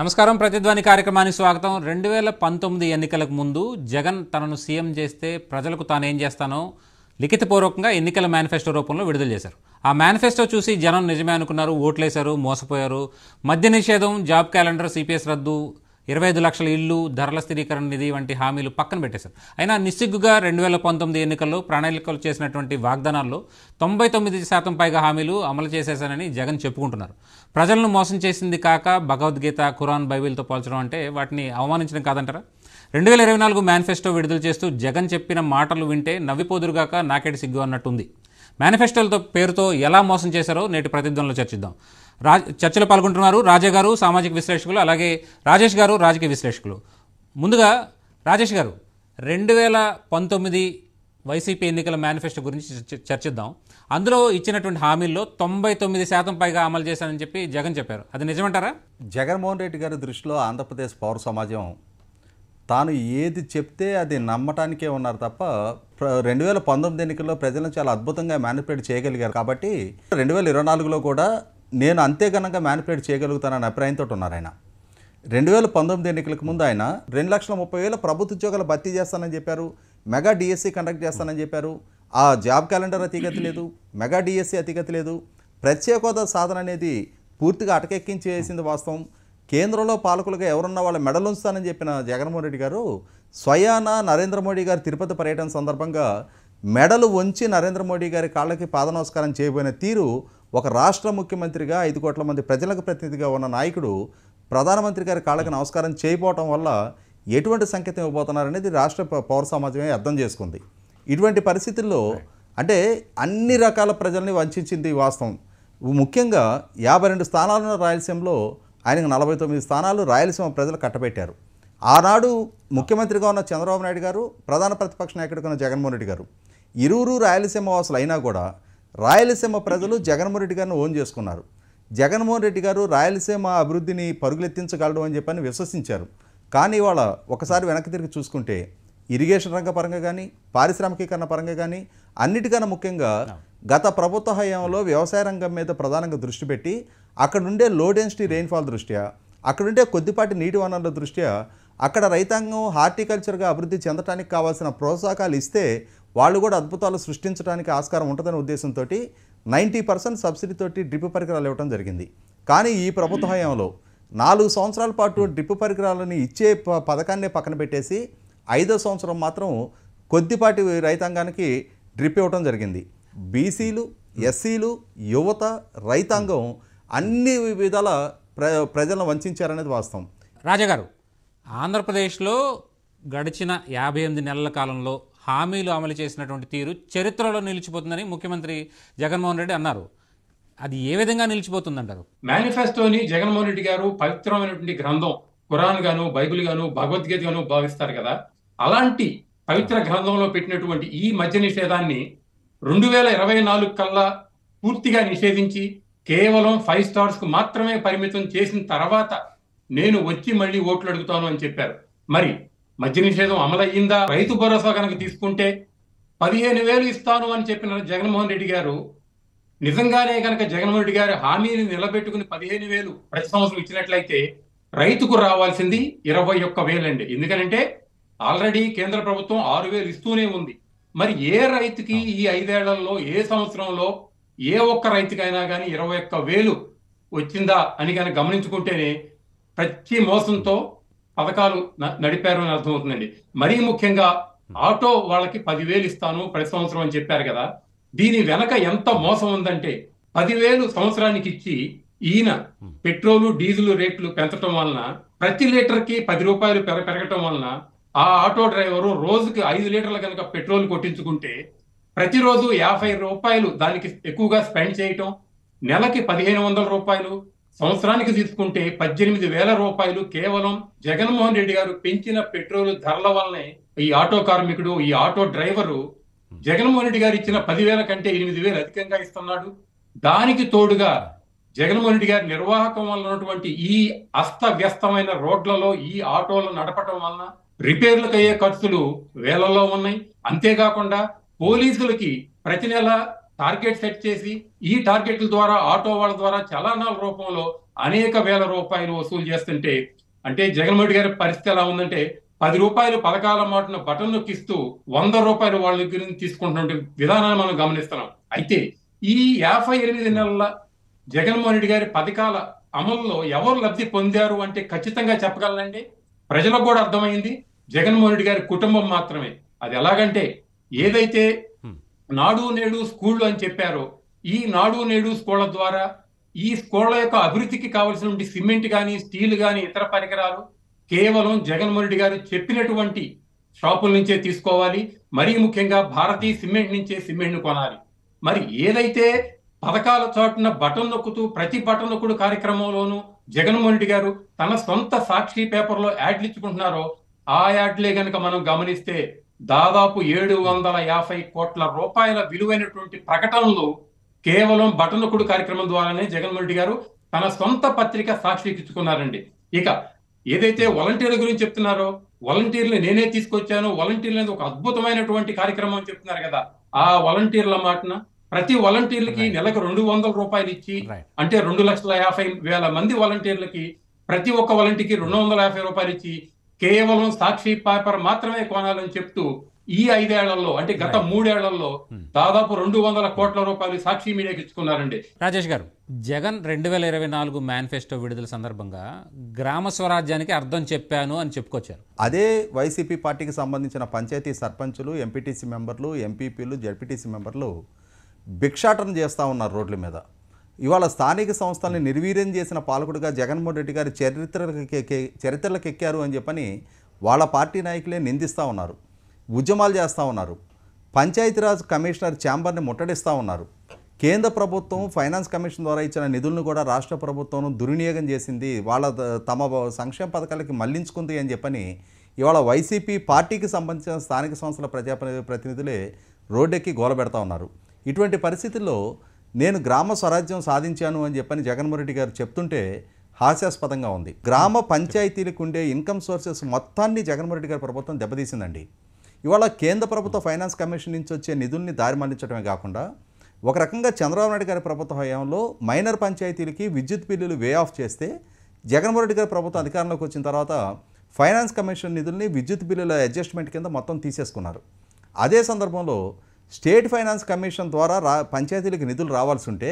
నమస్కారం. ప్రతిధ్వని కార్యక్రమానికి స్వాగతం. 2019 ఎన్నికలకు ముందు జగన్ తనను సీఎం చేస్తే ప్రజలకు తాను ఏం చేస్తానో లిఖితపూర్వకంగా ఎన్నికల మేనిఫెస్టో రూపంలో విడుదల చేశారు. ఆ మేనిఫెస్టో చూసి జనం నిజమే అనుకున్నారు, ఓట్లేశారు, మోసపోయారు. మద్య నిషేధం, జాబ్ క్యాలెండర్, సిపిఎస్ రద్దు, 25 లక్షల ఇల్లు, ధరల స్థిరీకరణ నిధి వంటి హామీలు పక్కన పెట్టేశారు. అయినా నిస్సిగ్గుగా 2019 ఎన్నికల్లో ప్రణాళికలు చేసినటువంటి వాగ్దానాల్లో 99% పైగా హామీలు అమలు చేసేశానని జగన్ చెప్పుకుంటున్నారు. ప్రజలను మోసం చేసింది కాక భగవద్గీత, ఖురాన్, బైబిల్తో పోల్చడం అంటే వాటిని అవమానించడం కాదంటారా? 2024 మేనిఫెస్టో విడుదల చేస్తూ జగన్ చెప్పిన మాటలు వింటే నవ్విపోదురుగాక నాకేటి సిగ్గు అన్నట్టుంది. మేనిఫెస్టోలతో పేరుతో ఎలా మోసం చేశారో నేటి ప్రతిధ్వనిలో చర్చిద్దాం. చర్చలో పాల్గొంటున్నారు రాజా గారు, సామాజిక విశ్లేషకులు, అలాగే రాజేష్ గారు, రాజకీయ విశ్లేషకులు. ముందుగా రాజేష్ గారు, 2019 వైసీపీ ఎన్నికల మేనిఫెస్టో గురించి చర్చిద్దాం. అందులో ఇచ్చినటువంటి హామీల్లో 99% పైగా అమలు చేశానని చెప్పి జగన్ చెప్పారు. అది నిజమంటారా? జగన్మోహన్ రెడ్డి గారి దృష్టిలో ఆంధ్రప్రదేశ్ పౌర సమాజం తాను ఏది చెప్తే అది నమ్మటానికే ఉన్నారు తప్ప 2019 ఎన్నికల్లో ప్రజలను చాలా అద్భుతంగా మ్యానిపులేట్ చేయగలిగారు. కాబట్టి 2024లో కూడా నేను అంతే ఘనంగా మ్యానిపులేట్ చేయగలుగుతానన్న అభిప్రాయంతో ఉన్నారు ఆయన. 2019 ఎన్నికలకు ముందు ఆయన 2,30,000 ప్రభుత్వ ఉద్యోగాలు భర్తీ చేస్తానని చెప్పారు, మెగా డిఎస్సి కండక్ట్ చేస్తానని చెప్పారు. ఆ జాబ్ క్యాలెండర్ అతిగతి లేదు, మెగా డిఎస్సి అతిగతి లేదు. ప్రత్యేక హోదా సాధన అనేది పూర్తిగా అటకెక్కించేసింది వాస్తవం. కేంద్రంలో పాలకులుగా ఎవరున్నా వాళ్ళ మెడలుంచుతానని చెప్పిన జగన్మోహన్ రెడ్డి గారు స్వయాన నరేంద్ర మోడీ గారు తిరుపతి పర్యటన సందర్భంగా మెడలు వంచి నరేంద్ర మోడీ గారి కాళ్ళకి పాదనమస్కారం చేయబోయిన తీరు ఒక రాష్ట్ర ముఖ్యమంత్రిగా 5 కోట్ల మంది ప్రజలకు ప్రతినిధిగా ఉన్న నాయకుడు ప్రధానమంత్రి గారి కాళ్ళకి నమస్కారం చేయకపోవటం వల్ల ఎటువంటి సంకేతం ఇవ్వబోతున్నారనేది రాష్ట్ర పౌర సమాజమే అర్థం చేసుకుంది. ఇటువంటి పరిస్థితుల్లో అంటే అన్ని రకాల ప్రజల్ని వంచింది వాస్తవం. ముఖ్యంగా 52 స్థానాలున్న రాయలసీమలో ఆయనకు 49 స్థానాలు రాయలసీమ ప్రజలు కట్టబెట్టారు. ఆనాడు ముఖ్యమంత్రిగా ఉన్న చంద్రబాబు నాయుడు గారు, ప్రధాన ప్రతిపక్ష నాయకుడిగా ఉన్న జగన్మోహన్ రెడ్డి గారు, ఇరువురు రాయలసీమ వాసులు అయినా కూడా రాయలసీమ ప్రజలు జగన్మోహన్ రెడ్డి గారిని ఓన్ చేసుకున్నారు. జగన్మోహన్ రెడ్డి గారు రాయలసీమ అభివృద్ధిని పరుగులెత్తించగలడు అని చెప్పని విశ్వసించారు. కానీ ఇవాళ ఒకసారి వెనక్కి తిరిగి చూసుకుంటే ఇరిగేషన్ రంగ పరంగా కానీ, పారిశ్రామికీకరణ పరంగా కానీ, అన్నిటికన్నా ముఖ్యంగా గత ప్రభుత్వ హయాంలో వ్యవసాయ రంగం మీద ప్రధానంగా దృష్టి పెట్టి అక్కడుండే లో డెన్సిటీ రెయిన్ఫాల్ దృష్ట్యా, అక్కడుండే కొద్దిపాటి నీటి వనరుల దృష్ట్యా అక్కడ రైతాంగం హార్టికల్చర్గా అభివృద్ధి చెందడానికి కావాల్సిన ప్రోత్సాహకాలు ఇస్తే వాళ్ళు కూడా అద్భుతాలు సృష్టించడానికి ఆస్కారం ఉంటుందనే ఉద్దేశంతో 90% సబ్సిడీతోటి డ్రిప్ పరికరాలు ఇవ్వడం జరిగింది. కానీ ఈ ప్రభుత్వ హయాంలో 4 సంవత్సరాల పాటు డ్రిప్ పరికరాలని ఇచ్చే పథకాన్నే పక్కన పెట్టేసి 5వ సంవత్సరం మాత్రం కొద్దిపాటి రైతాంగానికి డ్రిప్ ఇవ్వడం జరిగింది. బీసీలు, ఎస్సీలు, యువత, రైతాంగం అన్ని విధాల ప్రజలను వంచారనేది వాస్తవం. రాజాగారు, ఆంధ్రప్రదేశ్లో గడిచిన 58 నెలల కాలంలో హామీలు అమలు చేసినటువంటి తీరు చరిత్రలో నిలిచిపోతుందని ముఖ్యమంత్రి జగన్మోహన్ రెడ్డి అన్నారు. అది ఏ విధంగా నిలిచిపోతుందంటారు? మేనిఫెస్టోని జగన్మోహన్ రెడ్డి గారు పవిత్రమైనటువంటి గ్రంథం, ఖురాన్ గాను, బైబిల్ గాను, భగవద్గీత గాను భావిస్తారు కదా. అలాంటి పవిత్ర గ్రంథంలో పెట్టినటువంటి ఈ మద్య నిషేధాన్ని 2024 కల్లా పూర్తిగా నిషేధించి కేవలం 5 స్టార్స్కు మాత్రమే పరిమితం చేసిన తర్వాత నేను వచ్చి మళ్ళీ ఓట్లు అడుగుతాను అని చెప్పారు. మరి మద్య నిషేధం అమలయ్యిందా? రైతు భరోసా కనుక తీసుకుంటే 15,000 ఇస్తాను అని చెప్పిన జగన్మోహన్ రెడ్డి గారు నిజంగానే కనుక జగన్మోహన్ రెడ్డి గారు హామీని నిలబెట్టుకుని 15,000 ప్రతి సంవత్సరం ఇచ్చినట్లయితే రైతుకు రావాల్సింది 21,000 అండి. ఎందుకంటే ఆల్రెడీ కేంద్ర ప్రభుత్వం 6,000 ఇస్తూనే ఉంది. మరి ఏ రైతుకి ఈ 5 ఏళ్లలో ఏ సంవత్సరంలో ఏ ఒక్క రైతుకైనా కానీ 21,000 వచ్చిందా అని కనుక గమనించుకుంటేనే ప్రతి మోసంతో పథకాలు నడిపారు అని అర్థమవుతుందండి. మరీ ముఖ్యంగా ఆటో వాళ్ళకి 10,000 ఇస్తాను ప్రతి సంవత్సరం అని చెప్పారు కదా. దీని వెనక ఎంత మోసం ఉందంటే 10,000 సంవత్సరానికి ఇచ్చి ఈయన పెట్రోలు, డీజిల్ రేట్లు పెంచడం వలన ప్రతి లీటర్కి 10 రూపాయలు పెరగటం వలన ఆ ఆటో డ్రైవరు రోజుకి 5 లీటర్లు కనుక పెట్రోల్ కొట్టించుకుంటే ప్రతిరోజు 50 రూపాయలు దానికి ఎక్కువగా స్పెండ్ చేయటం, నెలకి 1,500 రూపాయలు, సంవత్సరానికి తీసుకుంటే 18,000 రూపాయలు కేవలం జగన్మోహన్ రెడ్డి గారు పెంచిన పెట్రోల్ ధరల వల్లనే ఈ ఆటో కార్మికుడు, ఈ ఆటో డ్రైవరు జగన్మోహన్ రెడ్డి గారు ఇచ్చిన 10,000 కంటే 8,000 అధికంగా ఇస్తున్నాడు. దానికి తోడుగా జగన్మోహన్ రెడ్డి గారి నిర్వాహకం వల్ల ఉన్నటువంటి ఈ అస్తవ్యస్తమైన రోడ్లలో ఈ ఆటోలు నడపటం వలన రిపేర్లకు అయ్యే ఖర్చులు వేలల్లో ఉన్నాయి. అంతేకాకుండా పోలీసులకి ప్రతి నెల టార్గెట్ సెట్ చేసి ఈ టార్గెట్ల ద్వారా ఆటో వాళ్ళ ద్వారా చలానాల రూపంలో అనేక వేల రూపాయలు వసూలు చేస్తుంటే, అంటే జగన్మోహన్ రెడ్డి గారి పరిస్థితి ఎలా ఉందంటే, 10 రూపాయలు పథకాల మాటున బటన్ నొక్కిస్తూ 100 రూపాయలు వాళ్ళ దగ్గర నుంచి తీసుకుంటున్న విధానాన్ని మనం గమనిస్తున్నాం. అయితే ఈ 58 నెలల జగన్మోహన్ రెడ్డి గారి పథకాల అమల్లో ఎవరు లబ్ధి పొందారు అంటే ఖచ్చితంగా చెప్పగలనండి. ప్రజలకు కూడా అర్థమైంది, జగన్మోహన్ రెడ్డి గారి కుటుంబం మాత్రమే. అది ఎలాగంటే, ఏదైతే నాడు నేడు స్కూళ్ళు అని చెప్పారో, ఈ నాడు నేడు స్కూళ్ల ద్వారా ఈ స్కూళ్ల యొక్క అభివృద్ధికి కావాల్సిన సిమెంట్ కానీ, స్టీల్ కానీ, ఇతర పరికరాలు కేవలం జగన్మోహన్ రెడ్డి గారు చెప్పినటువంటి షాపుల నుంచే తీసుకోవాలి. మరీ ముఖ్యంగా భారతీయ సిమెంట్ నుంచే సిమెంట్ ను కొనాలి. మరి ఏదైతే పథకాల చాటున బటన్ నొక్కుతూ ప్రతి బటన్ నొక్కుడు కార్యక్రమంలోనూ జగన్మోహన్ రెడ్డి గారు తన సొంత సాక్షి పేపర్లో యాడ్లు ఇచ్చుకుంటున్నారో, ఆ యాడ్లే గనక మనం గమనిస్తే దాదాపు 750 కోట్ల రూపాయల విలువైనటువంటి ప్రకటనలు కేవలం బటన్ నొక్కుడు కార్యక్రమం ద్వారానే జగన్మోహన్ రెడ్డి గారు తన సొంత పత్రిక సాక్షికి ఇచ్చుకున్నారండి. ఇక ఏదైతే వాలంటీర్ల గురించి చెప్తున్నారో, వాలంటీర్లు నేనే తీసుకొచ్చాను, వాలంటీర్లు అనేది ఒక అద్భుతమైనటువంటి కార్యక్రమం అని చెప్తున్నారు కదా. ఆ వాలంటీర్ల మాటన ప్రతి వాలంటీర్లకి నెలకు 200 రూపాయలు ఇచ్చి, అంటే 2,50,000 మంది వాలంటీర్లకి ప్రతి ఒక్క వాలంటీర్కి 250 రూపాయలు ఇచ్చి కేవలం సాక్షి పేపర్ మాత్రమే కొనాలని చెప్తూ ఈ 5 ఏళ్లలో, అంటే గత 3 ఏళ్లలో దాదాపు 200 కోట్ల రూపాయలు సాక్షి మీడియాకి ఇచ్చుకున్నారండి. రాజేష్ గారు, జగన్ 2024 మేనిఫెస్టో విడుదల సందర్భంగా గ్రామ స్వరాజ్యానికి అర్థం చెప్పాను అని చెప్పుకొచ్చారు. అదే వైసీపీ పార్టీకి సంబంధించిన పంచాయతీ సర్పంచులు, ఎంపీటీసీ మెంబర్లు, ఎంపీపీలు, జడ్పీటీసీ మెంబర్లు భిక్షాటన చేస్తూ ఉన్నారు రోడ్ల మీద. ఇవాళ స్థానిక సంస్థల్ని నిర్వీర్యం చేసిన పాలకుడిగా జగన్మోహన్ రెడ్డి గారు చరిత్రలకు ఎక్కారు అని చెప్పని వాళ్ళ పార్టీ నాయకులే నిందిస్తూ ఉన్నారు, ఉద్యమాలు చేస్తూ ఉన్నారు. పంచాయతీరాజ్ కమిషనర్ ఛాంబర్ని ముట్టడిస్తూ ఉన్నారు. కేంద్ర ప్రభుత్వం ఫైనాన్స్ కమిషన్ ద్వారా ఇచ్చిన నిధులను కూడా రాష్ట్ర ప్రభుత్వం దుర్వినియోగం చేసింది, తమ సంక్షేమ పథకాలకి మళ్లించుకుంది అని చెప్పని ఇవాళ వైసీపీ పార్టీకి సంబంధించిన స్థానిక సంస్థల ప్రతినిధులే రోడ్డెక్కి గోల పెడతా ఉన్నారు. ఇటువంటి పరిస్థితుల్లో నేను గ్రామ స్వరాజ్యం సాధించాను అని చెప్పని జగన్మోహన్ రెడ్డి గారు చెప్తుంటే హాస్యాస్పదంగా ఉంది. గ్రామ పంచాయతీలకు ఉండే ఇన్కమ్ సోర్సెస్ మొత్తాన్ని జగన్మోహన్ రెడ్డి గారి ప్రభుత్వం దెబ్బతీసిందండి. ఇవాళ కేంద్ర ప్రభుత్వ ఫైనాన్స్ కమిషన్ నుంచి వచ్చే నిధుల్ని దారి మళ్లించడమే కాకుండా ఒక రకంగా చంద్రబాబు నాయుడు గారి ప్రభుత్వ హయాంలో మైనర్ పంచాయతీలకి విద్యుత్ బిల్లులు వే ఆఫ్ చేస్తే జగన్మోహన్ రెడ్డి గారి ప్రభుత్వం అధికారంలోకి వచ్చిన తర్వాత ఫైనాన్స్ కమిషన్ నిధుల్ని విద్యుత్ బిల్లుల అడ్జస్ట్మెంట్ కింద మొత్తం తీసేసుకున్నారు. అదే సందర్భంలో స్టేట్ ఫైనాన్స్ కమిషన్ ద్వారా పంచాయతీలకు నిధులు రావాల్సి ఉంటే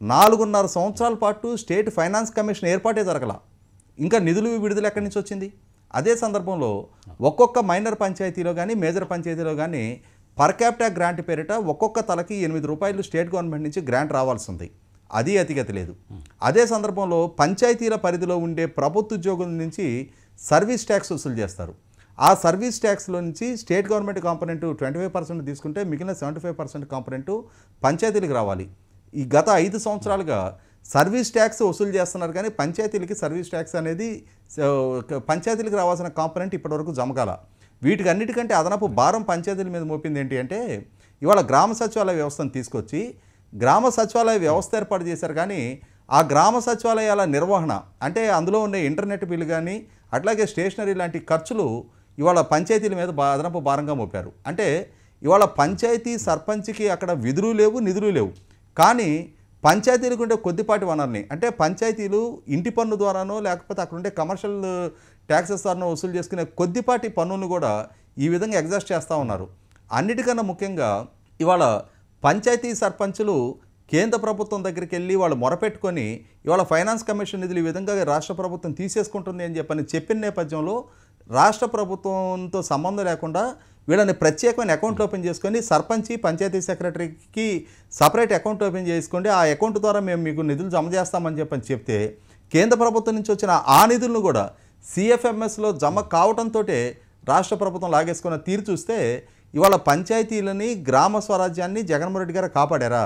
4.5 సంవత్సరాల పాటు స్టేట్ ఫైనాన్స్ కమిషన్ ఏర్పాటే జరగల. ఇంకా నిధులు విడుదల ఎక్కడి నుంచి వచ్చింది? అదే సందర్భంలో ఒక్కొక్క మైనర్ పంచాయతీలో కానీ మేజర్ పంచాయతీలో కానీ పర్ క్యాపిటా గ్రాంట్ పేరిట ఒక్కొక్క తలకి 8 రూపాయలు స్టేట్ గవర్నమెంట్ నుంచి గ్రాంట్ రావాల్సి ఉంది. అది అతిగతి లేదు. అదే సందర్భంలో పంచాయతీల పరిధిలో ఉండే ప్రభుత్వ ఉద్యోగుల నుంచి సర్వీస్ ట్యాక్స్ వసూలు చేస్తారు. ఆ సర్వీస్ ట్యాక్స్లో నుంచి స్టేట్ గవర్నమెంట్ కాంపొనెంట్ 25% తీసుకుంటే మిగిలిన 75% కాంపొనెంట్ పంచాయతీలకు రావాలి. ఈ గత 5 సంవత్సరాలుగా సర్వీస్ ట్యాక్స్ వసూలు చేస్తున్నారు కానీ పంచాయతీలకి సర్వీస్ ట్యాక్స్ అనేది పంచాయతీలకు రావాల్సిన కాంపొనెంట్ ఇప్పటివరకు జమకాల. వీటికి అన్నిటికంటే అదనపు భారం పంచాయతీల మీద మోపింది ఏంటి అంటే ఇవాళ గ్రామ సచివాలయ వ్యవస్థను తీసుకొచ్చి గ్రామ సచివాలయ వ్యవస్థ ఏర్పాటు చేశారు. కానీ ఆ గ్రామ సచివాలయాల నిర్వహణ అంటే అందులో ఉన్న ఇంటర్నెట్ బిల్లు కానీ అట్లాగే స్టేషనరీ లాంటి ఖర్చులు ఇవాళ పంచాయతీల మీద అదనపు భారంగా మోపారు. అంటే ఇవాళ పంచాయతీ సర్పంచ్కి అక్కడ విధులు లేవు, నిధులు లేవు. కానీ పంచాయతీలకు ఉండే కొద్దిపాటి వనరుని అంటే పంచాయతీలు ఇంటి పన్ను ద్వారానో లేకపోతే అక్కడ ఉండే కమర్షియల్ ట్యాక్సెస్ ద్వారానో వసూలు చేసుకునే కొద్దిపాటి పన్నులను కూడా ఈ విధంగా ఎగ్జాస్ట్ చేస్తూ ఉన్నారు. అన్నిటికన్నా ముఖ్యంగా ఇవాళ పంచాయతీ సర్పంచులు కేంద్ర ప్రభుత్వం దగ్గరికి వెళ్ళి వాళ్ళు మొరపెట్టుకొని ఇవాళ ఫైనాన్స్ కమిషన్ నిధులు ఈ విధంగా రాష్ట్ర ప్రభుత్వం తీసేసుకుంటుంది అని చెప్పిన నేపథ్యంలో రాష్ట్ర ప్రభుత్వంతో సంబంధం లేకుండా వీళ్ళని ప్రత్యేకమైన అకౌంట్ ఓపెన్ చేసుకొని సర్పంచి పంచాయతీ సెక్రటరీకి సపరేట్ అకౌంట్ ఓపెన్ చేసుకోండి, ఆ అకౌంట్ ద్వారా మేము మీకు నిధులు జమ చేస్తామని చెప్తే కేంద్ర ప్రభుత్వం నుంచి వచ్చిన ఆ నిధులను కూడా సిఎఫ్ఎంఎస్లో జమ కావడంతో రాష్ట్ర ప్రభుత్వం లాగేసుకున్న తీరు చూస్తే ఇవాళ పంచాయతీలని గ్రామ స్వరాజ్యాన్ని జగన్మోహన్ రెడ్డి గారు కాపాడారా?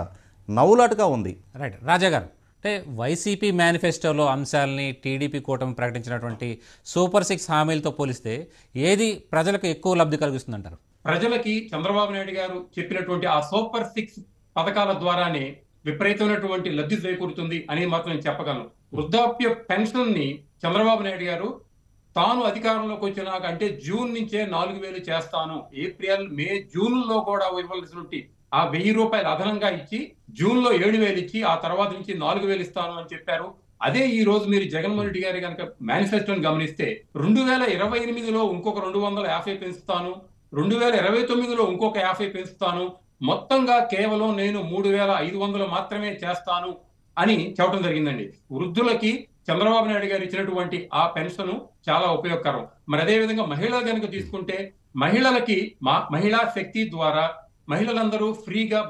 నవ్వులాటగా ఉంది. రైట్. రాజా గారు, అంటే వైసీపీ మేనిఫెస్టోలో అంశాలని టీడీపీ కూటమి ప్రకటించినటువంటి సూపర్ 6 హామీలతో పోలిస్తే ఏది ప్రజలకు ఎక్కువ లబ్ధి కలిగిస్తుందంటారు? ప్రజలకి చంద్రబాబు నాయుడు గారు చెప్పినటువంటి ఆ సూపర్ 6 పథకాల ద్వారానే విపరీతమైనటువంటి లబ్ధి చేకూరుతుంది అని మాత్రం నేను చెప్పగలను. వృద్ధాప్య పెన్షన్ ని చంద్రబాబు నాయుడు గారు తాను అధికారంలోకి వచ్చినాక అంటే జూన్ నుంచే 4,000 చేస్తాను, ఏప్రిల్ మే జూన్లో కూడా ఇవ్వాల్సినటువంటి ఆ 1,000 రూపాయలు అదనంగా ఇచ్చి జూన్లో 7,000 ఇచ్చి ఆ తర్వాత నుంచి 4,000 ఇస్తాను అని చెప్పారు. అదే ఈ రోజు మీరు జగన్మోహన్ రెడ్డి గారి కనుక మేనిఫెస్టోని గమనిస్తే 2028లో ఇంకొక 250 పెంచుతాను, 2029లో ఇంకొక 50 పెంచుతాను, మొత్తంగా కేవలం నేను 3500 మాత్రమే చేస్తాను అని చెప్పడం జరిగిందండి. వృద్ధులకి చంద్రబాబు నాయుడు గారు ఇచ్చినటువంటి ఆ పెన్షన్ చాలా ఉపయోగకరం. మరి అదే విధంగా మహిళలు కనుక తీసుకుంటే మహిళలకి మహిళా శక్తి ద్వారా మహిళలందరూ ఫ్రీగా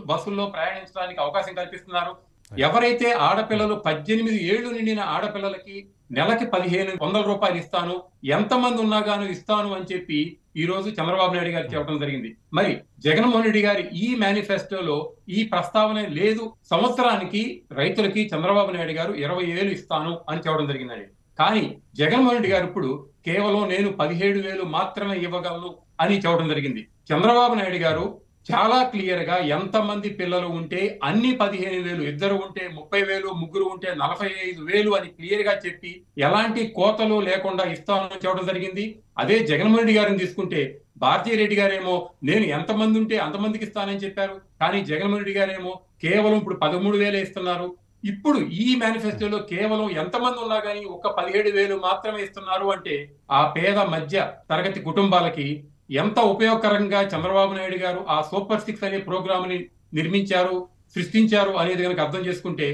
బస్సుల్లో ప్రయాణించడానికి అవకాశం కల్పిస్తున్నారు. ఎవరైతే ఆడపిల్లలు 18 ఏళ్లు నిండిన ఆడపిల్లలకి నెలకి 1500 రూపాయలు ఇస్తాను, ఎంతమంది ఉన్నా గాను ఇస్తాను అని చెప్పి ఈ రోజు చంద్రబాబు నాయుడు గారు చెప్పడం జరిగింది. మరి జగన్మోహన్ రెడ్డి గారి ఈ మేనిఫెస్టోలో ఈ ప్రస్తావన లేదు. సంవత్సరానికి రైతులకి చంద్రబాబు నాయుడు గారు 20,000 ఇస్తాను అని చెప్పడం జరిగిందండి. కానీ జగన్మోహన్ రెడ్డి గారు ఇప్పుడు కేవలం నేను 17,000 మాత్రమే ఇవ్వగలను అని చెప్పడం జరిగింది. చంద్రబాబు నాయుడు గారు చాలా క్లియర్ గా ఎంతమంది పిల్లలు ఉంటే అన్ని 15,000, ఇద్దరు ఉంటే 30,000, ముగ్గురు ఉంటే 45,000 అని క్లియర్ గా చెప్పి ఎలాంటి కోతలు లేకుండా ఇస్తామని చెప్పడం జరిగింది. అదే జగన్మోహన్ రెడ్డి గారిని తీసుకుంటే భారతీరెడ్డి గారేమో నేను ఎంతమంది ఉంటే అంతమందికి ఇస్తానని చెప్పారు. కానీ జగన్మోహన్ రెడ్డి గారేమో కేవలం ఇప్పుడు 13,000 ఇస్తున్నారు. ఇప్పుడు ఈ మేనిఫెస్టోలో కేవలం ఎంతమంది ఉన్నా కానీ ఒక్క 17,000 మాత్రమే ఇస్తున్నారు అంటే ఆ పేద మధ్య తరగతి కుటుంబాలకి ఎంత ఉపయోగకరంగా చంద్రబాబు నాయుడు గారు ఆ సూపర్ 6 అనే ప్రోగ్రామ్ ని నిర్మించారు, సృష్టించారు అనేది కనుక అర్థం చేసుకుంటే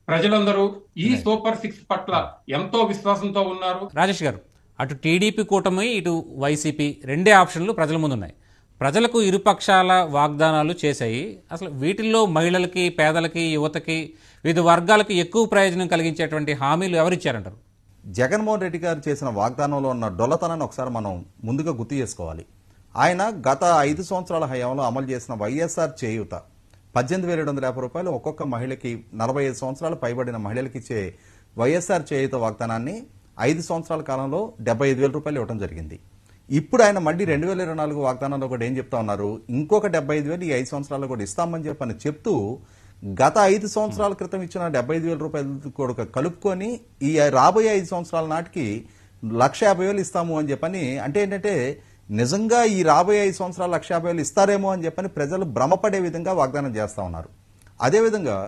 ప్రజలందరూ ఈ సూపర్ 6 పట్ల ఎంతో విశ్వాసంతో ఉన్నారు. రాజేష్ గారు, అటు టీడీపీ కూటమి, ఇటు వైసీపీ రెండే ఆప్షన్లు ప్రజల ముందున్నాయి. ప్రజలకు ఇరుపక్షాల వాగ్దానాలు చేశాయి. అసలు వీటిల్లో మహిళలకి, పేదలకి, యువతకి, వివిధ వర్గాలకు ఎక్కువ ప్రయోజనం కలిగించేటువంటి హామీలు ఎవరిచ్చారంటారు? జగన్మోహన్ రెడ్డి గారు చేసిన వాగ్దానంలో ఉన్న డొల్లతనాన్ని ఒకసారి మనం ముందుగా గుర్తు చేసుకోవాలి. ఆయన గత 5 సంవత్సరాల హయాంలో అమలు చేసిన వైఎస్ఆర్ చేయూత 18,750 రూపాయలు ఒక్కొక్క మహిళకి, 45 సంవత్సరాలు పైబడిన మహిళలకి ఇచ్చే వైఎస్ఆర్ చేయూత వాగ్దానాన్ని 5 సంవత్సరాల కాలంలో 75,000 రూపాయలు ఇవ్వడం జరిగింది. ఇప్పుడు ఆయన మళ్ళీ 2024 వాగ్దానంలో కూడా ఏం చెప్తా ఉన్నారు, ఇంకొక 75,000 ఈ 5 సంవత్సరాల్లో కూడా ఇస్తామని చెప్పని చెప్తూ గత 5 సంవత్సరాల క్రితం ఇచ్చిన 75,000 రూపాయలు కూడా కలుపుకొని ఈ రాబోయే 5 సంవత్సరాల నాటికి 150,000 ఇస్తాము అని చెప్పని, అంటే ఏంటంటే నిజంగా ఈ రాబోయే 5 సంవత్సరాలు 150,000 ఇస్తారేమో అని చెప్పని ప్రజలు భ్రమపడే విధంగా వాగ్దానం చేస్తా ఉన్నారు. అదేవిధంగా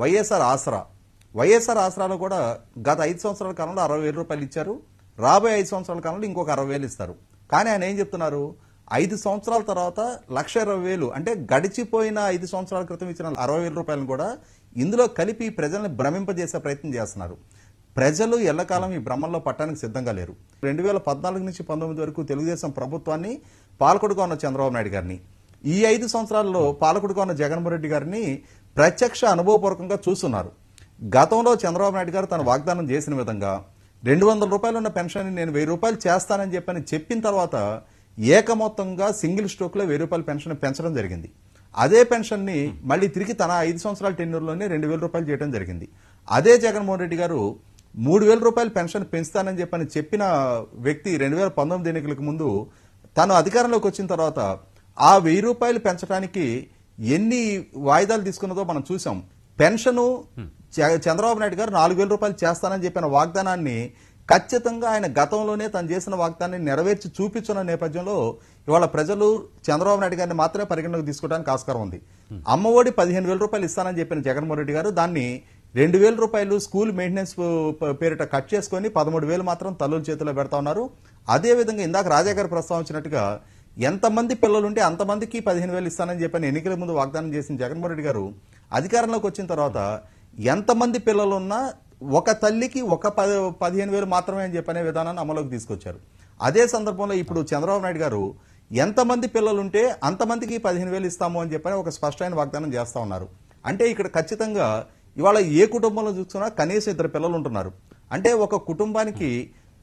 వైఎస్ఆర్ ఆసరాలో కూడా గత 5 సంవత్సరాల కాలంలో 60,000 రూపాయలు ఇచ్చారు. రాబోయే 5 సంవత్సరాల కాలంలో ఇంకొక 60,000 ఇస్తారు. కానీ ఆయన ఏం చెప్తున్నారు, 5 సంవత్సరాల తర్వాత 1,20,000 అంటే గడిచిపోయిన 5 సంవత్సరాల క్రితం ఇచ్చిన 60,000 రూపాయలను కూడా ఇందులో కలిపి ప్రజల్ని భ్రమింపజేసే ప్రయత్నం చేస్తున్నారు. ప్రజలు ఎల్లకాలం ఈ భ్రమంలో పట్టడానికి సిద్ధంగా లేరు. 2014 నుంచి 19 వరకు తెలుగుదేశం ప్రభుత్వాన్ని పాలకుడుగా ఉన్న చంద్రబాబు నాయుడు గారిని, ఈ 5 సంవత్సరాల్లో పాలకుడుగా ఉన్న జగన్మోహన్ రెడ్డి గారిని ప్రత్యక్ష అనుభవపూర్వకంగా చూస్తున్నారు. గతంలో చంద్రబాబు నాయుడు గారు తన వాగ్దానం చేసిన విధంగా 200 రూపాయలు ఉన్న పెన్షన్ నేను 1,000 రూపాయలు చేస్తానని చెప్పిన తర్వాత ఏకమొత్తంగా సింగిల్ స్ట్రోక్ లో 1,000 రూపాయల పెన్షన్ పెంచడం జరిగింది. అదే పెన్షన్ ని మళ్ళీ తిరిగి తన 5 సంవత్సరాల టెన్యూర్లోనే 2,000 రూపాయలు చేయడం జరిగింది. అదే జగన్మోహన్ రెడ్డి గారు 3,000 రూపాయలు పెన్షన్ పెంచుతానని చెప్పిన వ్యక్తి 2019 ఎన్నికలకు ముందు తను అధికారంలోకి వచ్చిన తర్వాత ఆ 1,000 రూపాయలు పెంచడానికి ఎన్ని వాయిదాలు తీసుకున్నదో మనం చూసాం. పెన్షను చంద్రబాబు నాయుడు గారు 4,000 రూపాయలు చేస్తానని చెప్పిన వాగ్దానాన్ని ఖచ్చితంగా ఆయన గతంలోనే తను చేసిన వాగ్దానాన్ని నెరవేర్చి చూపించిన నేపథ్యంలో ఇవాళ ప్రజలు చంద్రబాబు నాయుడు గారిని మాత్రమే పరిగణలోకి తీసుకోవడానికి ఆస్కారం ఉంది. అమ్మఒడి 15,000 రూపాయలు ఇస్తానని చెప్పిన జగన్మోహన్ రెడ్డి గారు దాన్ని 2,000 రూపాయలు స్కూల్ మెయింటెనెన్స్ పేరిట కట్ చేసుకుని 13,000 మాత్రం తల్లుల చేతిలో పెడతా ఉన్నారు. అదేవిధంగా ఇందాక రాజా గారు ప్రస్తావించినట్టుగా ఎంతమంది పిల్లలుంటే అంతమందికి 15,000 ఇస్తానని చెప్పని ఎన్నికల ముందు వాగ్దానం చేసిన జగన్మోహన్ రెడ్డి గారు అధికారంలోకి వచ్చిన తర్వాత ఎంతమంది పిల్లలున్నా ఒక తల్లికి ఒక 15,000 మాత్రమే అని చెప్పనే విధానాన్ని అమలులోకి తీసుకొచ్చారు. అదే సందర్భంలో ఇప్పుడు చంద్రబాబు నాయుడు గారు ఎంతమంది పిల్లలుంటే అంతమందికి 15,000 ఇస్తాము అని చెప్పని ఒక స్పష్టమైన వాగ్దానం చేస్తా ఉన్నారు. అంటే ఇక్కడ ఖచ్చితంగా ఇవాళ ఏ కుటుంబంలో చూసుకున్నా కనీసం 2 పిల్లలు ఉంటున్నారు. అంటే ఒక కుటుంబానికి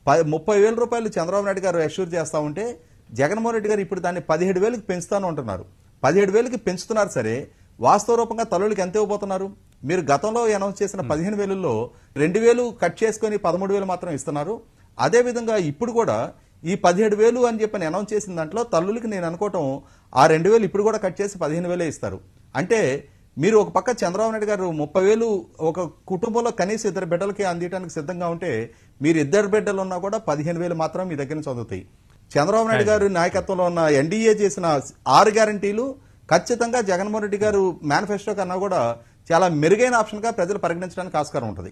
30,000 రూపాయలు చంద్రబాబు నాయుడు గారు అష్యూర్ చేస్తా ఉంటే జగన్మోహన్ రెడ్డి గారు ఇప్పుడు దాన్ని 17,000కి పెంచుతాను అంటున్నారు. 17,000కి పెంచుతున్నారు సరే, వాస్తవ రూపంగా తల్లులకి ఎంత ఇవ్వబోతున్నారు? మీరు గతంలో అనౌన్స్ చేసిన 15,000లో 2,000 కట్ చేసుకుని 13,000 మాత్రం ఇస్తున్నారు. అదేవిధంగా ఇప్పుడు కూడా ఈ 17,000 అని చెప్పని అనౌన్స్ చేసిన దాంట్లో తల్లులకి నేను అనుకోవటం ఆ 2,000 ఇప్పుడు కూడా కట్ చేసి 15,000 ఇస్తారు. అంటే మీరు ఒక పక్క చంద్రబాబు నాయుడు గారు 30,000 ఒక కుటుంబంలో కనీసం 2 బిడ్డలకి అందించడానికి సిద్ధంగా ఉంటే మీరు 2 బిడ్డలు ఉన్నా కూడా 15,000 మాత్రం మీ దగ్గర నుంచి అందుతాయి. చంద్రబాబు నాయుడు గారు నాయకత్వంలో ఉన్న ఎన్డీఏ చేసిన 6 గ్యారంటీలు ఖచ్చితంగా జగన్మోహన్ రెడ్డి గారు మేనిఫెస్టో కన్నా కూడా చాలా మెరుగైన ఆప్షన్ గా ప్రజలు పరిగణించడానికి ఆస్కారం ఉంటుంది.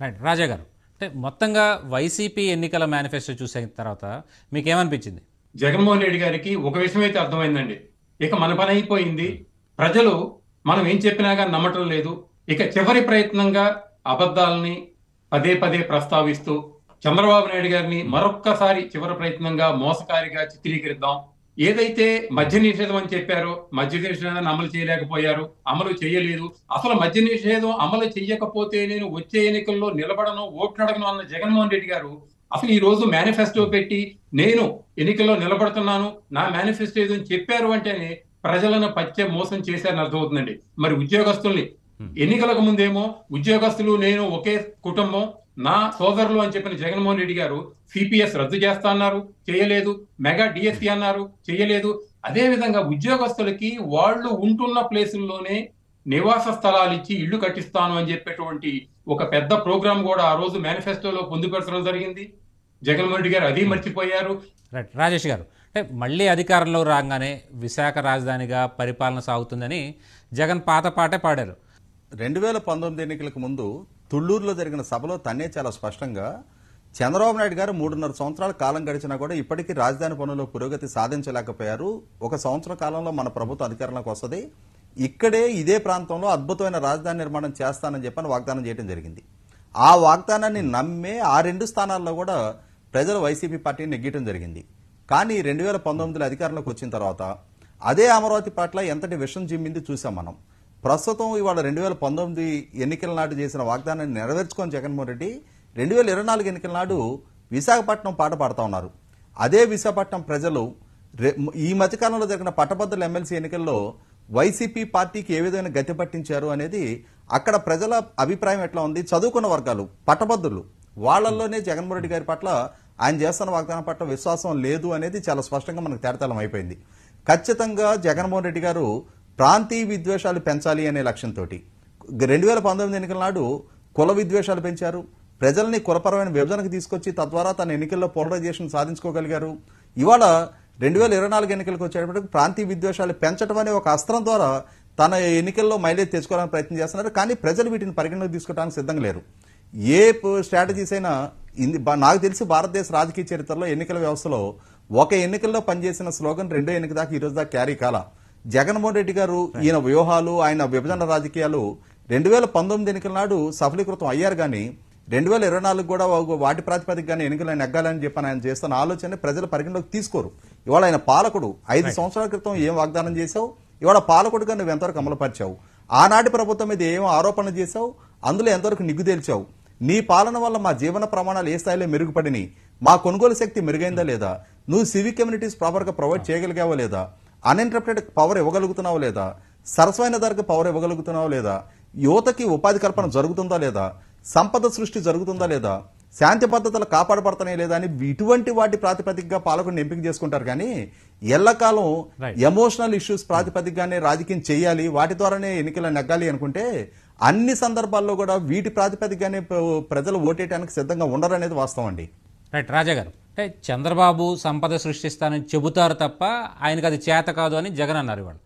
రైట్ రాజా గారు, అంటే మొత్తంగా వైసీపీ ఎన్నికల మేనిఫెస్టో చూసిన తర్వాత మీకేమనిపించింది? జగన్మోహన్ రెడ్డి గారికి ఒక విషయం అయితే అర్థమైందండి. ఇక మన పని అయిపోయింది, ప్రజలు మనం ఏం చెప్పినా కానీ నమ్మటం లేదు. ఇక చివరి ప్రయత్నంగా అబద్ధాలని పదే పదే ప్రస్తావిస్తూ చంద్రబాబు నాయుడు గారిని మరొక్కసారి చివరి ప్రయత్నంగా మోసకారిగా చిత్రీకరిద్దాం. ఏదైతే మద్య నిషేధం అని చెప్పారో మద్య నిషేధాన్ని అమలు చేయలేకపోయారు, అమలు చేయలేదు. అసలు మద్య నిషేధం అమలు చేయకపోతే నేను వచ్చే ఎన్నికల్లో నిలబడను, ఓట్లు అడగను అన్న జగన్మోహన్ రెడ్డి గారు అసలు ఈ రోజు మేనిఫెస్టో పెట్టి నేను ఎన్నికల్లో నిలబడుతున్నాను, నా మేనిఫెస్టో ఏదో చెప్పారు అంటేనే ప్రజలను పచ్చే మోసం చేశారని అర్థమవుతుందండి. మరి ఉద్యోగస్తుల్ని ఎన్నికలకు ముందేమో ఉద్యోగస్తులు నేను ఒకే కుటుంబం, నా సోదరులు అని చెప్పిన జగన్మోహన్ రెడ్డి గారు సిపిఎస్ రద్దు చేస్తా అన్నారు, చేయలేదు. మెగా డిఎస్సి అన్నారు, చేయలేదు. అదే విధంగా ఉద్యోగస్తులకి వాళ్ళు ఉంటున్న ప్లేసుల్లోనే నివాస స్థలాలు ఇచ్చి ఇళ్లు కట్టిస్తాను అని చెప్పేటువంటి ఒక పెద్ద ప్రోగ్రాం కూడా ఆ రోజు మేనిఫెస్టోలో పొందుపరచడం జరిగింది. జగన్మోహన్ రెడ్డి గారు అది మర్చిపోయారు. రైట్ రాజేష్ గారు, అంటే మళ్ళీ అధికారంలో రాగానే విశాఖ రాజధానిగా పరిపాలన సాగుతుందని జగన్ పాత పాటే పాడారు. 2019 ఎన్నికలకు ముందు తుళ్లూరులో జరిగిన సభలో తన్నే చాలా స్పష్టంగా చంద్రబాబు నాయుడు గారు 3.5 సంవత్సరాల కాలం గడిచినా కూడా ఇప్పటికీ రాజధాని పనుల్లో పురోగతి సాధించలేకపోయారు. 1 సంవత్సర కాలంలో మన ప్రభుత్వం అధికారంలోకి వస్తుంది, ఇక్కడే ఇదే ప్రాంతంలో అద్భుతమైన రాజధాని నిర్మాణం చేస్తానని చెప్పని వాగ్దానం చేయడం జరిగింది. ఆ వాగ్దానాన్ని నమ్మే ఆ 2 స్థానాల్లో కూడా ప్రజలు వైసీపీ పార్టీని నెగ్గడం జరిగింది. కానీ 2019లో అధికారంలోకి వచ్చిన తర్వాత అదే అమరావతి పట్ల ఎంతటి విషం జిమ్మింది చూసాం మనం. ప్రస్తుతం ఇవాళ 2019 ఎన్నికల నాడు చేసిన వాగ్దానాన్ని నెరవేర్చుకొని జగన్మోహన్ రెడ్డి 2024 ఎన్నికల నాడు విశాఖపట్నం పాట పాడుతూ ఉన్నారు. అదే విశాఖపట్నం ప్రజలు ఈ మధ్యకాలంలో జరిగిన పట్టభద్రుల ఎమ్మెల్సీ ఎన్నికల్లో వైసీపీ పార్టీకి ఏ విధమైన గతి పట్టించారు అనేది అక్కడ ప్రజల అభిప్రాయం ఎట్లా ఉంది, చదువుకున్న వర్గాలు పట్టభద్రులు వాళ్లలోనే జగన్మోహన్ రెడ్డి గారి పట్ల ఆయన చేస్తున్న వాగ్దానం పట్ల విశ్వాసం లేదు అనేది చాలా స్పష్టంగా మనకు తేటతెల్లం అయిపోయింది. ఖచ్చితంగా జగన్మోహన్ రెడ్డి గారు ప్రాంతీయ విద్వేషాలు పెంచాలి అనే లక్ష్యంతో 2019 ఎన్నికల నాడు కుల విద్వేషాలు పెంచారు, ప్రజల్ని కులపరమైన విభజనకు తీసుకొచ్చి తద్వారా తన ఎన్నికల్లో పోలరైజేషన్ సాధించుకోగలిగారు. ఇవాళ 2024 ఎన్నికలకు వచ్చేటప్పటికి ప్రాంతీయ విద్వేషాలు పెంచడం అనే ఒక అస్త్రం ద్వారా తన ఎన్నికల్లో మైలేజ్ తెచ్చుకోవాలని ప్రయత్నం చేస్తున్నారు. కానీ ప్రజలు వీటిని పరిగణలోకి తీసుకోవడానికి సిద్ధంగా లేరు. ఏ స్ట్రాటజీస్ అయినా నాకు తెలిసి భారతదేశ రాజకీయ చరిత్రలో ఎన్నికల వ్యవస్థలో ఒక ఎన్నికల్లో పనిచేసిన స్లోగన్ 2వ ఎన్నిక దాకా ఈ రోజు దాకా క్యారీ కాల. జగన్మోహన్ రెడ్డి గారు ఈయన వ్యూహాలు ఆయన విభజన రాజకీయాలు 2019 ఎన్నికల నాడు సఫలీకృతం అయ్యారు. కానీ 2024 కూడా వాటి ప్రాతిపదికగానే ఎన్నికలు నెగ్గాలని చెప్పని ఆయన చేస్తున్న ఆలోచన ప్రజల పరిగణలోకి తీసుకోరు. ఇవాళ ఆయన పాలకుడు 5 సంవత్సరాల క్రితం ఏం వాగ్దానం చేశావు, ఇవాళ పాలకుడుగా నువ్వు ఎంతవరకు అమలుపరిచావు, ఆనాటి ప్రభుత్వం మీద ఏం ఆరోపణలు చేశావు, అందులో ఎంతవరకు నిగ్గు తేల్చావు, నీ పాలన వల్ల మా జీవన ప్రమాణాలు ఏ స్థాయిలో మెరుగుపడినాయి, మా కొనుగోలు శక్తి మెరుగైందా లేదా, నువ్వు సివిక్ కమ్యూనిటీస్ ప్రాపర్ గా ప్రొవైడ్ చేయగలిగావా లేదా, అన్ఇంటరప్టెడ్ పవర్ ఇవ్వగలుగుతున్నావా లేదా, సరసమైన ధరకు పవర్ ఇవ్వగలుగుతున్నావా లేదా, యువతకి ఉపాధి కల్పన జరుగుతుందా లేదా, సంపద సృష్టి జరుగుతుందా లేదా, శాంతి పద్ధతులు కాపాడబడతానే లేదా అని ఇటువంటి వాటి ప్రాతిపదికగా పాలకుడిని ఎంపిక చేసుకుంటారు. కానీ ఎల్లకాలం ఎమోషనల్ ఇష్యూస్ ప్రాతిపదికగానే రాజకీయం చేయాలి, వాటి ద్వారానే ఎన్నికలు నెగ్గాలి అనుకుంటే అన్ని సందర్భాల్లో కూడా వీటి ప్రాతిపదికగానే ప్రజలు ఓటేయడానికి సిద్ధంగా ఉండరనేది వాస్తవం అండి. రైట్ రాజా గారు, అంటే చంద్రబాబు సంపద సృష్టిస్తానని చెబుతారు తప్ప ఆయనకు అది చేత కాదు అని జగన్ అన్నారు. ఇవాళ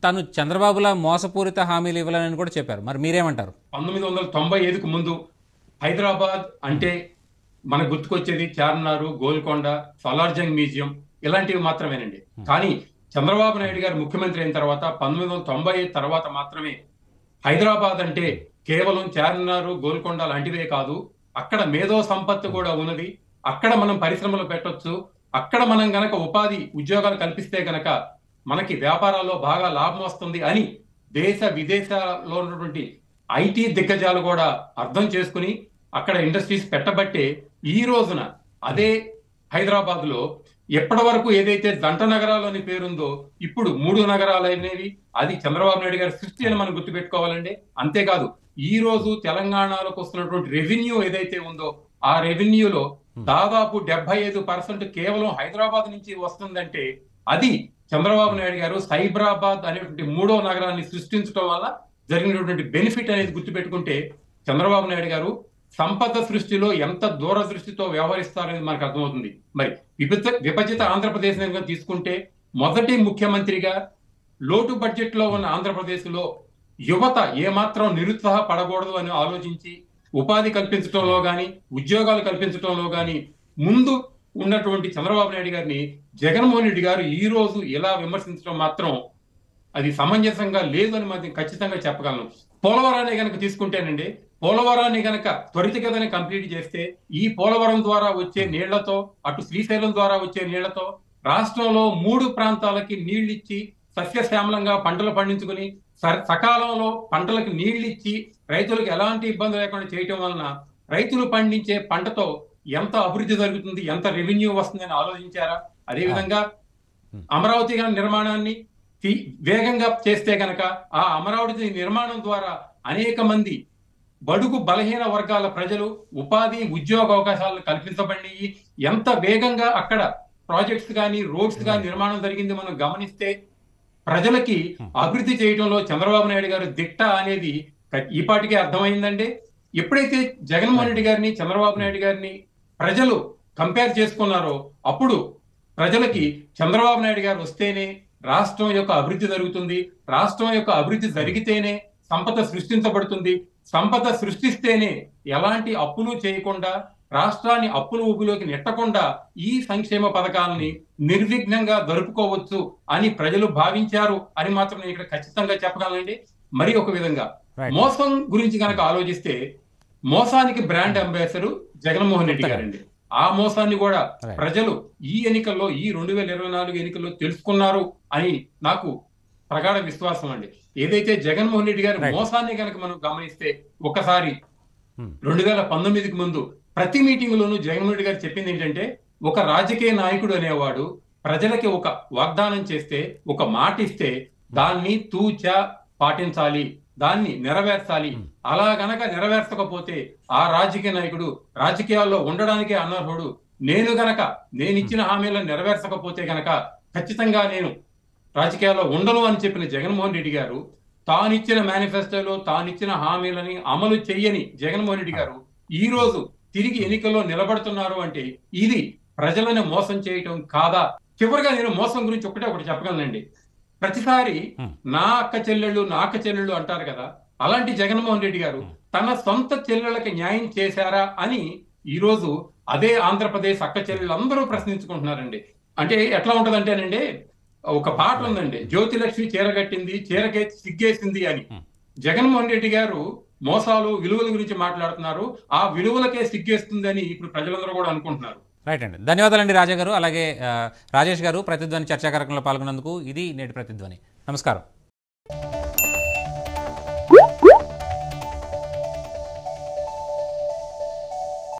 తను చంద్రబాబులా మోసపూరిత హామీలు ఇవ్వాలని కూడా చెప్పారు. మరి మీరేమంటారు? 1995కు ముందు హైదరాబాద్ అంటే మనకు గుర్తుకొచ్చేది చార్మినార్, గోల్కొండ, సలార్జంగ్ మ్యూజియం ఇలాంటివి మాత్రమేనండి. కానీ చంద్రబాబు నాయుడు గారు ముఖ్యమంత్రి అయిన తర్వాత 1995 తర్వాత మాత్రమే హైదరాబాద్ అంటే కేవలం చార్మినార్, గోల్కొండ లాంటివే కాదు, అక్కడ మేధో సంపత్తు కూడా ఉన్నది, అక్కడ మనం పరిశ్రమలు పెట్టొచ్చు, అక్కడ మనం గనక ఉపాధి ఉద్యోగాలు కల్పిస్తే గనక మనకి వ్యాపారాల్లో బాగా లాభం వస్తుంది అని దేశ విదేశాల్లో ఉన్నటువంటి ఐటీ దిగ్గజాలు కూడా అర్థం చేసుకుని అక్కడ ఇండస్ట్రీస్ పెట్టబట్టే ఈ రోజున అదే హైదరాబాద్ లో ఎప్పటి వరకు ఏదైతే దంట నగరాలని పేరుందో ఇప్పుడు 3 నగరాలు అనేవి అది చంద్రబాబు నాయుడు గారి సృష్టి అని మనం గుర్తుపెట్టుకోవాలండి. అంతేకాదు ఈ రోజు తెలంగాణలోకి వస్తున్నటువంటి రెవెన్యూ ఏదైతే ఉందో ఆ రెవెన్యూలో దాదాపు 75% కేవలం హైదరాబాద్ నుంచి వస్తుందంటే అది చంద్రబాబు నాయుడు గారు సైబరాబాద్ అనేటువంటి 3వ నగరాన్ని సృష్టించడం వల్ల జరిగినటువంటి బెనిఫిట్ అనేది గుర్తుపెట్టుకుంటే చంద్రబాబు నాయుడు గారు సంపద సృష్టిలో ఎంత దూరదృష్టితో వ్యవహరిస్తారనేది మనకు అర్థమవుతుంది. మరి విభజిత ఆంధ్రప్రదేశ్ తీసుకుంటే మొదటి ముఖ్యమంత్రిగా లోటు బడ్జెట్ లో ఉన్న ఆంధ్రప్రదేశ్ లో యువత ఏమాత్రం నిరుత్సాహపడకూడదు అని ఆలోచించి ఉపాధి కల్పించడంలో కానీ ఉద్యోగాలు కల్పించడంలో కానీ ముందు ఉన్నటువంటి చంద్రబాబు నాయుడు గారిని జగన్మోహన్ రెడ్డి గారు ఈ రోజు ఇలా విమర్శించడం మాత్రం అది సమంజసంగా లేదు అని మాత్రం ఖచ్చితంగా చెప్పగలను. పోలవరాన్ని గనక తీసుకుంటేనండి, పోలవరాన్ని గనక త్వరితగతిన కంప్లీట్ చేస్తే ఈ పోలవరం ద్వారా వచ్చే నీళ్లతో, అటు శ్రీశైలం ద్వారా వచ్చే నీళ్లతో రాష్ట్రంలో 3 ప్రాంతాలకి నీళ్లిచ్చి సస్యశ్యామలంగా పంటలు పండించుకుని సకాలంలో పంటలకు నీళ్లిచ్చి రైతులకు ఎలాంటి ఇబ్బంది లేకుండా చేయటం వలన రైతులు పండించే పంటతో ఎంత అభివృద్ధి జరుగుతుంది, ఎంత రెవెన్యూ వస్తుందని ఆలోచించారా? అదేవిధంగా అమరావతి నిర్మాణాన్ని వేగంగా చేస్తే గనక ఆ అమరావతి నిర్మాణం ద్వారా అనేక మంది బడుగు బలహీన వర్గాల ప్రజలు ఉపాధి ఉద్యోగ అవకాశాలు కల్పించబడి ఎంత వేగంగా అక్కడ ప్రాజెక్ట్స్ కానీ రోడ్స్ కానీ నిర్మాణం జరిగింది మనం గమనిస్తే ప్రజలకి అభివృద్ధి చేయడంలో చంద్రబాబు నాయుడు గారు దిట్ట అనేది ఈపాటికే అర్థమైందండి. ఎప్పుడైతే జగన్మోహన్ రెడ్డి గారిని చంద్రబాబు నాయుడు గారిని ప్రజలు కంపేర్ చేసుకున్నారో అప్పుడు ప్రజలకి చంద్రబాబు నాయుడు గారు వస్తేనే రాష్ట్రం యొక్క అభివృద్ధి జరుగుతుంది, రాష్ట్రం యొక్క అభివృద్ధి జరిగితేనే సంపద సృష్టించబడుతుంది, సంపద సృష్టిస్తేనే ఎలాంటి అప్పులు చేయకుండా రాష్ట్రాన్ని అప్పుల ఊబిలోకి నెట్టకుండా ఈ సంక్షేమ పథకాలని నిర్విఘ్నంగా జరుపుకోవచ్చు అని ప్రజలు భావించారు అని మాత్రం నేను ఇక్కడ ఖచ్చితంగా చెప్పగలనండి. మరి ఒక విధంగా మోసం గురించి కనుక ఆలోచిస్తే మోసానికి బ్రాండ్ అంబాసిడర్ జగన్మోహన్ రెడ్డి గారండి. ఆ మోసాన్ని కూడా ప్రజలు ఈ ఎన్నికల్లో, ఈ 2024 ఎన్నికల్లో తెలుసుకున్నారు అని నాకు ప్రగాఢ విశ్వాసం అండి. ఏదైతే జగన్మోహన్ రెడ్డి గారి మోసాన్ని కనుక మనం గమనిస్తే ఒకసారి 2019కి ముందు ప్రతి మీటింగ్ లోనూ జగన్మోహన్ రెడ్డి గారు చెప్పింది ఏంటంటే, ఒక రాజకీయ నాయకుడు అనేవాడు ప్రజలకి ఒక వాగ్దానం చేస్తే, ఒక మాట ఇస్తే దాన్ని తూచా పాటించాలి, దాన్ని నెరవేర్చాలి. అలా గనక నెరవేర్చకపోతే ఆ రాజకీయ నాయకుడు రాజకీయాల్లో ఉండడానికే అనర్హుడు. నేను ఇచ్చిన హామీలను నెరవేర్చకపోతే గనక ఖచ్చితంగా నేను రాజకీయాల్లో ఉండను అని చెప్పిన జగన్మోహన్ రెడ్డి గారు తానిచ్చిన మేనిఫెస్టోలో తానిచ్చిన హామీలని అమలు చెయ్యని జగన్మోహన్ రెడ్డి గారు ఈ రోజు తిరిగి ఎన్నికల్లో నిలబడుతున్నారు అంటే ఇది ప్రజలను మోసం చేయటం కాదా? చివరిగా నేను మోసం గురించి ఒకటి చెప్పగలనండి. ప్రతిసారి నా అక్క చెల్లెళ్ళు అంటారు కదా, అలాంటి జగన్మోహన్ రెడ్డి గారు తన సొంత చెల్లెళ్ళకి న్యాయం చేశారా అని ఈ రోజు అదే ఆంధ్రప్రదేశ్ అక్క చెల్లెళ్ళు అందరూ ప్రశ్నించుకుంటున్నారండి. అంటే ఎట్లా ఉంటదంటేనండి, ఒక పాట ఉందండి, జ్యోతిలక్ష్మి చీరగట్టింది చీరకే సిగ్గేసింది అని. జగన్మోహన్ రెడ్డి గారు మోసాలు విలువల గురించి మాట్లాడుతున్నారు, ఆ విలువలకే సిగ్గేస్తుంది అని ఇప్పుడు ప్రజలందరూ కూడా అనుకుంటున్నారు. రైట్ అండి, ధన్యవాదాలండి రాజా గారు. అలాగే రాజేష్ గారు ప్రతిధ్వని చర్చా కార్యక్రమంలో పాల్గొన్నందుకు. ఇది నేటి ప్రతిధ్వని. నమస్కారం.